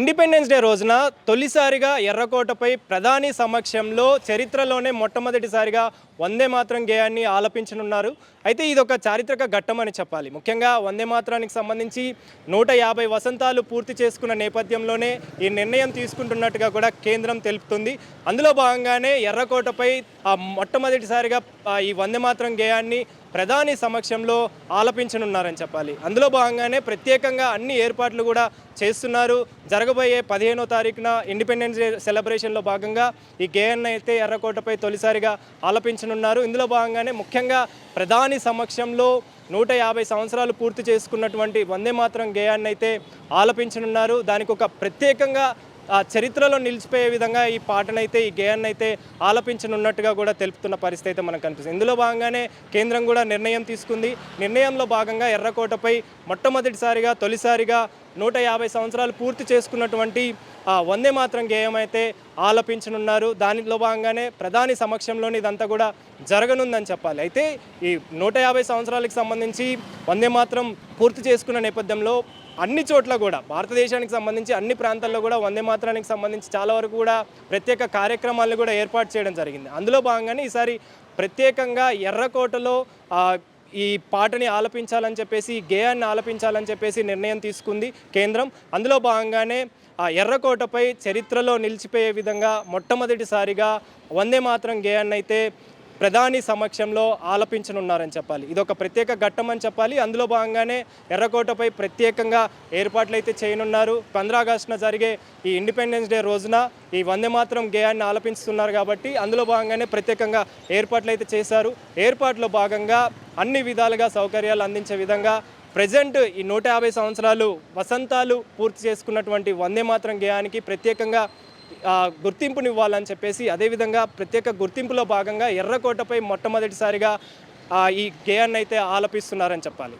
Independence day రోజున తొలిసారిగా ఎర్రకోటపై ప్రధాని సమక్షంలో చరిత్రలోనే మొట్టమొదటిసారిగా వందే మాతరం గేయాన్ని ఆలపించనున్నారు. అయితే ఇదొక చారిత్రక ఘట్టం అని చెప్పాలి. ముఖ్యంగా వందే మాతరానికి సంబంధించి 150 వసంతాలు పూర్తి చేసుకున్న నేపథ్యంలోనే ఈ నిర్ణయం తీసుకుంటున్నట్టుగా కూడా కేంద్రం తెలుపుతుంది. అందులో భాగంగానే ఎర్రకోటపై మొట్టమొదటిసారిగా ఈ వందే మాతరం గేయాన్ని ప్రధాని సమక్షంలో ఆలపించనున్నారని చెప్పాలి. అందులో భాగంగానే ప్రత్యేకంగా అన్ని ఏర్పాట్లు కూడా చేస్తున్నారు. జరగబోయే 15వ తారీఖున ఇండిపెండెన్స్ డే సెలబ్రేషన్లో భాగంగా ఈ గేయాన్ని అయితే ఎర్రకోటపై తొలిసారిగా ఆలపించనున్నారు. ఇందులో భాగంగానే ముఖ్యంగా ప్రధాని సమక్షంలో 150 సంవత్సరాలు పూర్తి చేసుకున్నటువంటి వందే మాతరం గేయాన్ని అయితే ఆలపించనున్నారు. దానికి ఒక ప్రత్యేకంగా చరిత్రలో నిలిచిపోయే విధంగా ఈ పాటనైతే ఈ గేయాన్ని అయితే ఆలపించనున్నట్టుగా కూడా తెలుపుతున్న పరిస్థితి అయితే మనకు కనిపిస్తుంది. ఇందులో భాగంగానే కేంద్రం కూడా నిర్ణయం తీసుకుంది. నిర్ణయంలో భాగంగా ఎర్రకోటపై మొట్టమొదటిసారిగా తొలిసారిగా 150 సంవత్సరాలు పూర్తి చేసుకున్నటువంటి వందే మాతరం గేయం అయితే ఆలపించనున్నారు. దానిలో భాగంగానే ప్రధాని సమక్షంలోని ఇదంతా కూడా జరగనుందని చెప్పాలి. అయితే ఈ 150 సంవత్సరాలకు సంబంధించి వందే మాతరం పూర్తి చేసుకున్న నేపథ్యంలో అన్ని చోట్ల కూడా భారతదేశానికి సంబంధించి అన్ని ప్రాంతాల్లో కూడా వందే మాతరానికి సంబంధించి చాలా వరకు కూడా ప్రత్యేక కార్యక్రమాలను కూడా ఏర్పాటు చేయడం జరిగింది. అందులో భాగంగానే ఈసారి ప్రత్యేకంగా ఎర్రకోటలో ఈ పాటని ఆలపించాలని చెప్పేసి గేయాన్ని ఆలపించాలని చెప్పేసి నిర్ణయం తీసుకుంది కేంద్రం. అందులో భాగంగానే ఎర్రకోటపై చరిత్రలో నిలిచిపోయే విధంగా మొట్టమొదటిసారిగా వందే మాతరం గేయాన్ని అయితే ప్రధాని సమక్షంలో ఆలపించనున్నారని చెప్పాలి. ఇదొక ప్రత్యేక ఘట్టం అని చెప్పాలి. అందులో భాగంగానే ఎర్రకోటపై ప్రత్యేకంగా ఏర్పాట్లు అయితే చేయనున్నారు. 15 ఆగస్టున జరిగే ఈ ఇండిపెండెన్స్ డే రోజున ఈ వందే మాతరం గేయాన్ని ఆలపిస్తున్నారు కాబట్టి అందులో భాగంగానే ప్రత్యేకంగా ఏర్పాట్లు అయితే చేశారు. ఏర్పాట్లో భాగంగా అన్ని విధాలుగా సౌకర్యాలు అందించే విధంగా ప్రజెంట్ ఈ 150 సంవత్సరాలు వసంతాలు పూర్తి చేసుకున్నటువంటి వందే మాతరం గేయానికి ప్రత్యేకంగా గుర్తింపునివ్వాలని చెప్పేసి అదేవిధంగా ప్రత్యేక గుర్తింపులో భాగంగా ఎర్రకోటపై మొట్టమొదటిసారిగా ఈ గేయాన్ని అయితే ఆలపిస్తున్నారని చెప్పాలి.